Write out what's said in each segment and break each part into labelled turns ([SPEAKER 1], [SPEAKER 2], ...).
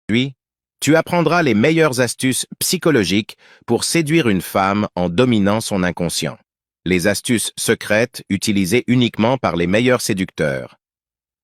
[SPEAKER 1] Puis, tu apprendras les meilleures astuces psychologiques pour séduire une femme en dominant son inconscient. Les astuces secrètes utilisées uniquement par les meilleurs séducteurs.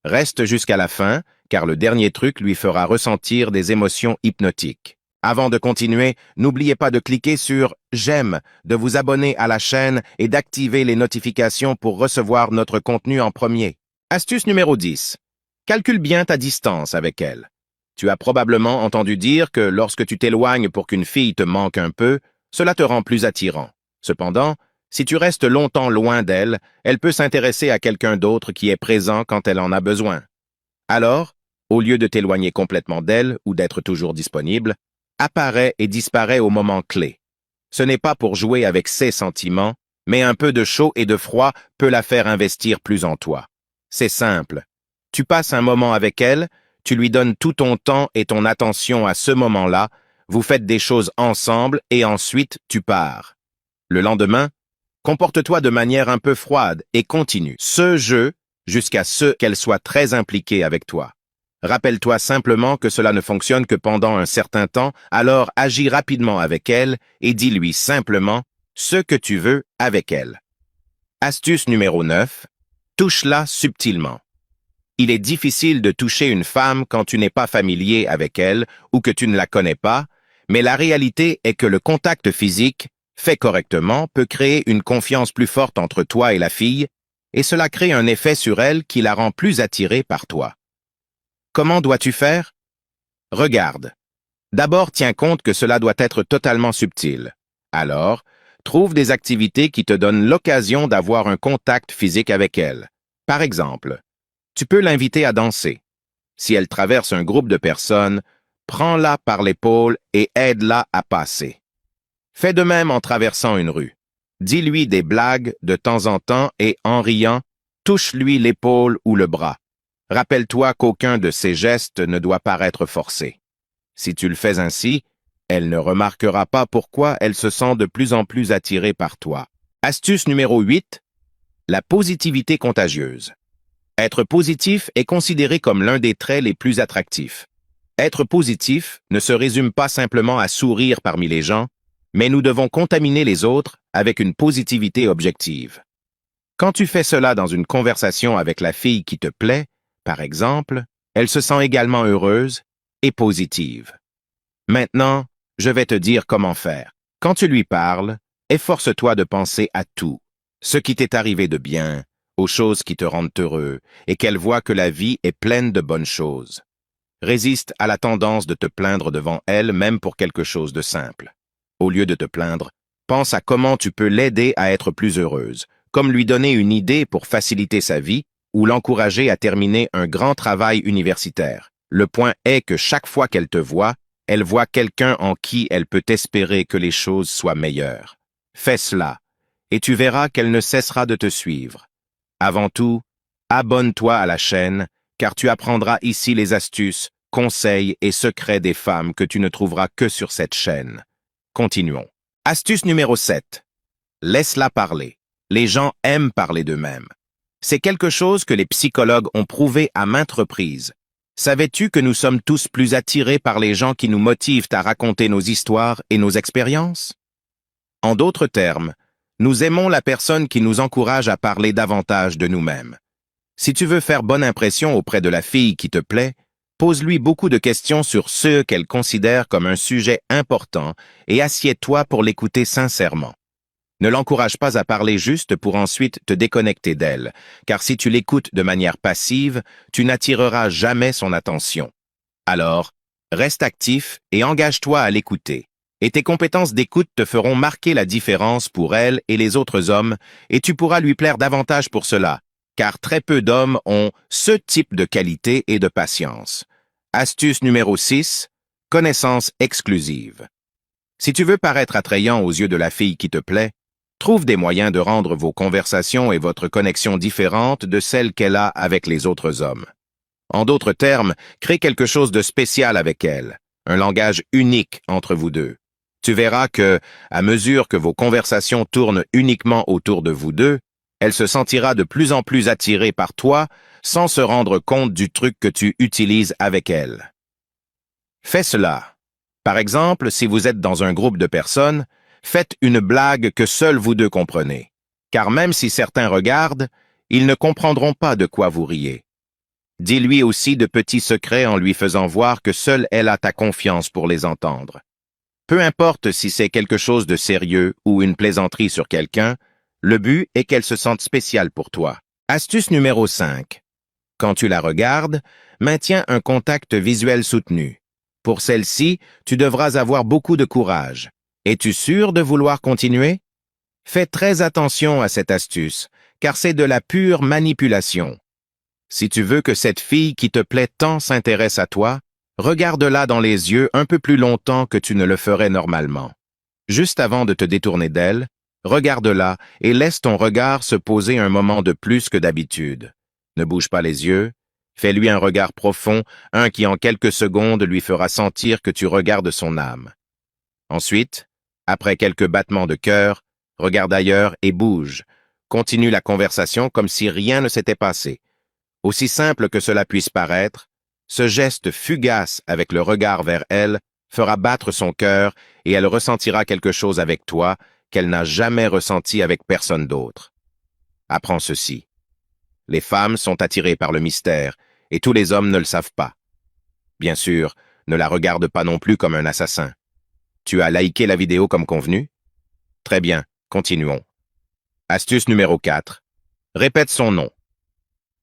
[SPEAKER 1] Reste jusqu'à la fin, car le dernier truc lui fera ressentir des émotions hypnotiques. Avant de continuer, n'oubliez pas de cliquer sur « J'aime », de vous abonner à la chaîne et d'activer les notifications pour recevoir notre contenu en premier. Astuce numéro 10. Calcule bien ta distance avec elle. Tu as probablement entendu dire que lorsque tu t'éloignes pour qu'une fille te manque un peu, cela te rend plus attirant. Cependant, si tu restes longtemps loin d'elle, elle peut s'intéresser à quelqu'un d'autre qui est présent quand elle en a besoin. Alors, au lieu de t'éloigner complètement d'elle ou d'être toujours disponible, apparaît et disparaît au moment clé. Ce n'est pas pour jouer avec ses sentiments, mais un peu de chaud et de froid peut la faire investir plus en toi. C'est simple. Tu passes un moment avec elle, tu lui donnes tout ton temps et ton attention à ce moment-là, vous faites des choses ensemble et ensuite tu pars. Le lendemain, comporte-toi de manière un peu froide et continue ce jeu jusqu'à ce qu'elle soit très impliquée avec toi. Rappelle-toi simplement que cela ne fonctionne que pendant un certain temps, alors agis rapidement avec elle et dis-lui simplement ce que tu veux avec elle. Astuce numéro 9. Touche-la subtilement. Il est difficile de toucher une femme quand tu n'es pas familier avec elle ou que tu ne la connais pas, mais la réalité est que le contact physique, fait correctement, peut créer une confiance plus forte entre toi et la fille, et cela crée un effet sur elle qui la rend plus attirée par toi. Comment dois-tu faire? Regarde. D'abord, tiens compte que cela doit être totalement subtil. Alors, trouve des activités qui te donnent l'occasion d'avoir un contact physique avec elle. Par exemple, tu peux l'inviter à danser. Si elle traverse un groupe de personnes, prends-la par l'épaule et aide-la à passer. Fais de même en traversant une rue. Dis-lui des blagues de temps en temps et, en riant, touche-lui l'épaule ou le bras. Rappelle-toi qu'aucun de ces gestes ne doit paraître forcé. Si tu le fais ainsi, elle ne remarquera pas pourquoi elle se sent de plus en plus attirée par toi. Astuce numéro 8. La positivité contagieuse. Être positif est considéré comme l'un des traits les plus attractifs. Être positif ne se résume pas simplement à sourire parmi les gens, mais nous devons contaminer les autres avec une positivité objective. Quand tu fais cela dans une conversation avec la fille qui te plaît, par exemple, elle se sent également heureuse et positive. Maintenant, je vais te dire comment faire. Quand tu lui parles, efforce-toi de penser à tout, ce qui t'est arrivé de bien, aux choses qui te rendent heureux, et qu'elle voit que la vie est pleine de bonnes choses. Résiste à la tendance de te plaindre devant elle, même pour quelque chose de simple. Au lieu de te plaindre, pense à comment tu peux l'aider à être plus heureuse, comme lui donner une idée pour faciliter sa vie ou l'encourager à terminer un grand travail universitaire. Le point est que chaque fois qu'elle te voit, elle voit quelqu'un en qui elle peut espérer que les choses soient meilleures. Fais cela, et tu verras qu'elle ne cessera de te suivre. Avant tout, abonne-toi à la chaîne, car tu apprendras ici les astuces, conseils et secrets des femmes que tu ne trouveras que sur cette chaîne. Continuons. Astuce numéro 7. Laisse-la parler. Les gens aiment parler d'eux-mêmes. C'est quelque chose que les psychologues ont prouvé à maintes reprises. Savais-tu que nous sommes tous plus attirés par les gens qui nous motivent à raconter nos histoires et nos expériences? En d'autres termes, nous aimons la personne qui nous encourage à parler davantage de nous-mêmes. Si tu veux faire bonne impression auprès de la fille qui te plaît, pose-lui beaucoup de questions sur ce qu'elle considère comme un sujet important et assieds-toi pour l'écouter sincèrement. Ne l'encourage pas à parler juste pour ensuite te déconnecter d'elle, car si tu l'écoutes de manière passive, tu n'attireras jamais son attention. Alors, reste actif et engage-toi à l'écouter. Et tes compétences d'écoute te feront marquer la différence pour elle et les autres hommes, et tu pourras lui plaire davantage pour cela, car très peu d'hommes ont ce type de qualité et de patience. Astuce numéro 6. Connaissance exclusive. Si tu veux paraître attrayant aux yeux de la fille qui te plaît, trouve des moyens de rendre vos conversations et votre connexion différentes de celles qu'elle a avec les autres hommes. En d'autres termes, crée quelque chose de spécial avec elle, un langage unique entre vous deux. Tu verras que, à mesure que vos conversations tournent uniquement autour de vous deux, elle se sentira de plus en plus attirée par toi sans se rendre compte du truc que tu utilises avec elle. Fais cela. Par exemple, si vous êtes dans un groupe de personnes, faites une blague que seuls vous deux comprenez. Car même si certains regardent, ils ne comprendront pas de quoi vous riez. Dis-lui aussi de petits secrets en lui faisant voir que seule elle a ta confiance pour les entendre. Peu importe si c'est quelque chose de sérieux ou une plaisanterie sur quelqu'un, le but est qu'elle se sente spéciale pour toi. Astuce numéro 5. Quand tu la regardes, maintiens un contact visuel soutenu. Pour celle-ci, tu devras avoir beaucoup de courage. Es-tu sûr de vouloir continuer? Fais très attention à cette astuce, car c'est de la pure manipulation. Si tu veux que cette fille qui te plaît tant s'intéresse à toi, regarde-la dans les yeux un peu plus longtemps que tu ne le ferais normalement. Juste avant de te détourner d'elle, regarde-la et laisse ton regard se poser un moment de plus que d'habitude. Ne bouge pas les yeux, fais-lui un regard profond, un qui en quelques secondes lui fera sentir que tu regardes son âme. Ensuite, après quelques battements de cœur, regarde ailleurs et bouge. Continue la conversation comme si rien ne s'était passé. Aussi simple que cela puisse paraître, ce geste fugace avec le regard vers elle fera battre son cœur et elle ressentira quelque chose avec toi qu'elle n'a jamais ressenti avec personne d'autre. Apprends ceci. Les femmes sont attirées par le mystère et tous les hommes ne le savent pas. Bien sûr, ne la regarde pas non plus comme un assassin. Tu as liké la vidéo comme convenu? Très bien, continuons. Astuce numéro 4. Répète son nom.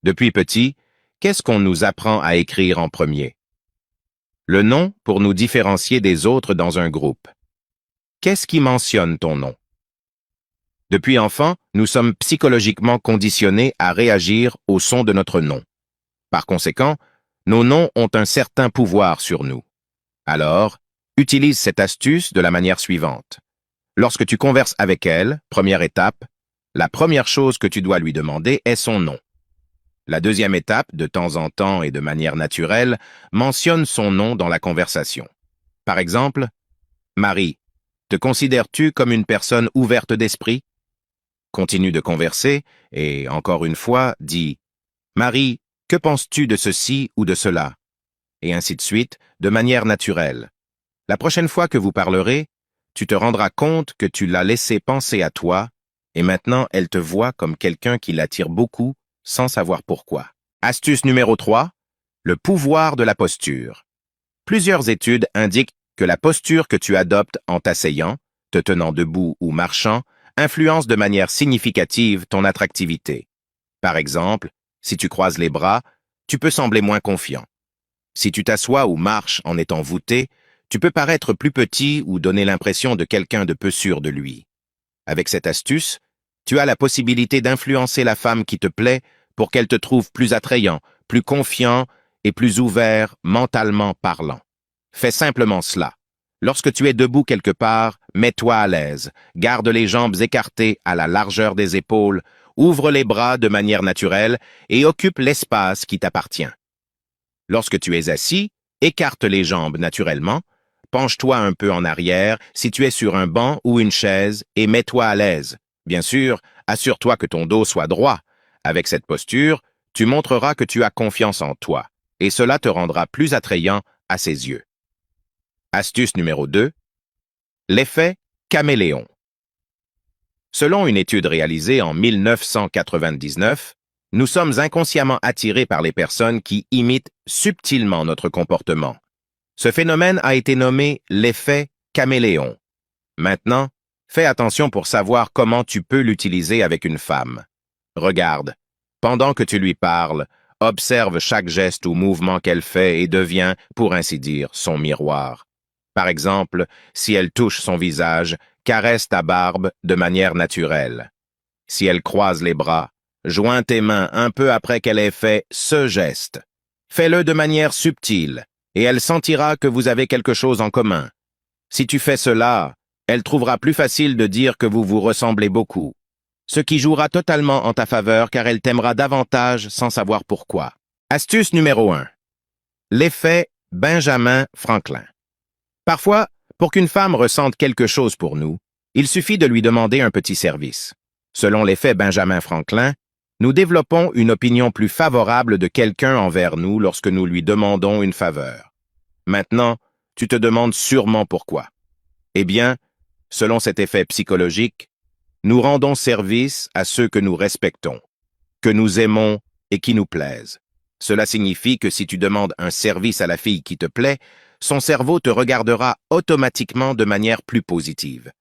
[SPEAKER 1] Depuis petit, qu'est-ce qu'on nous apprend à écrire en premier? Le nom pour nous différencier des autres dans un groupe. Qu'est-ce qui mentionne ton nom? Depuis enfant, nous sommes psychologiquement conditionnés à réagir au son de notre nom. Par conséquent, nos noms ont un certain pouvoir sur nous. Alors, utilise cette astuce de la manière suivante. Lorsque tu converses avec elle, première étape, la première chose que tu dois lui demander est son nom. La deuxième étape, de temps en temps et de manière naturelle, mentionne son nom dans la conversation. Par exemple, Marie, te considères-tu comme une personne ouverte d'esprit? Continue de converser et, encore une fois, dis Marie, que penses-tu de ceci ou de cela? Et ainsi de suite, de manière naturelle. La prochaine fois que vous parlerez, tu te rendras compte que tu l'as laissé penser à toi et maintenant elle te voit comme quelqu'un qui l'attire beaucoup sans savoir pourquoi. Astuce numéro 3. Le pouvoir de la posture. Plusieurs études indiquent que la posture que tu adoptes en t'asseyant, te tenant debout ou marchant, influence de manière significative ton attractivité. Par exemple, si tu croises les bras, tu peux sembler moins confiant. Si tu t'assois ou marches en étant voûté, tu peux paraître plus petit ou donner l'impression de quelqu'un de peu sûr de lui. Avec cette astuce, tu as la possibilité d'influencer la femme qui te plaît pour qu'elle te trouve plus attrayant, plus confiant et plus ouvert mentalement parlant. Fais simplement cela. Lorsque tu es debout quelque part, mets-toi à l'aise, garde les jambes écartées à la largeur des épaules, ouvre les bras de manière naturelle et occupe l'espace qui t'appartient. Lorsque tu es assis, écarte les jambes naturellement, penche-toi un peu en arrière si tu es sur un banc ou une chaise et mets-toi à l'aise. Bien sûr, assure-toi que ton dos soit droit. Avec cette posture, tu montreras que tu as confiance en toi, et cela te rendra plus attrayant à ses yeux. Astuce numéro 2. L'effet caméléon. Selon une étude réalisée en 1999, nous sommes inconsciemment attirés par les personnes qui imitent subtilement notre comportement. Ce phénomène a été nommé l'effet caméléon. Maintenant, fais attention pour savoir comment tu peux l'utiliser avec une femme. Regarde, pendant que tu lui parles, observe chaque geste ou mouvement qu'elle fait et deviens, pour ainsi dire, son miroir. Par exemple, si elle touche son visage, caresse ta barbe de manière naturelle. Si elle croise les bras, joins tes mains un peu après qu'elle ait fait ce geste. Fais-le de manière subtile, et elle sentira que vous avez quelque chose en commun. Si tu fais cela, elle trouvera plus facile de dire que vous vous ressemblez beaucoup, ce qui jouera totalement en ta faveur car elle t'aimera davantage sans savoir pourquoi. Astuce numéro 1. L'effet Benjamin Franklin. Parfois, pour qu'une femme ressente quelque chose pour nous, il suffit de lui demander un petit service. Selon l'effet Benjamin Franklin, nous développons une opinion plus favorable de quelqu'un envers nous lorsque nous lui demandons une faveur. Maintenant, Tu te demandes sûrement pourquoi. Eh bien, selon cet effet psychologique, nous rendons service à ceux que nous respectons, que nous aimons et qui nous plaisent. Cela signifie que si tu demandes un service à la fille qui te plaît, son cerveau te regardera automatiquement de manière plus positive.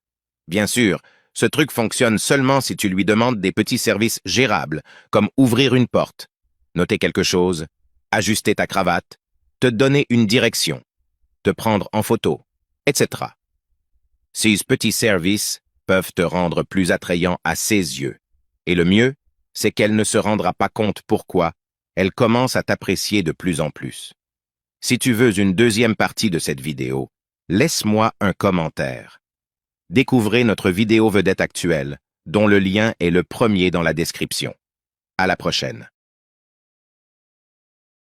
[SPEAKER 1] Bien sûr, ce truc fonctionne seulement si tu lui demandes des petits services gérables, comme ouvrir une porte, noter quelque chose, ajuster ta cravate, te donner une direction, te prendre en photo, etc. Ces petits services peuvent te rendre plus attrayant à ses yeux. Et le mieux, c'est qu'elle ne se rendra pas compte pourquoi elle commence à t'apprécier de plus en plus. Si tu veux une deuxième partie de cette vidéo, laisse-moi un commentaire. Découvrez notre vidéo vedette actuelle, dont le lien est le premier dans la description. À la prochaine.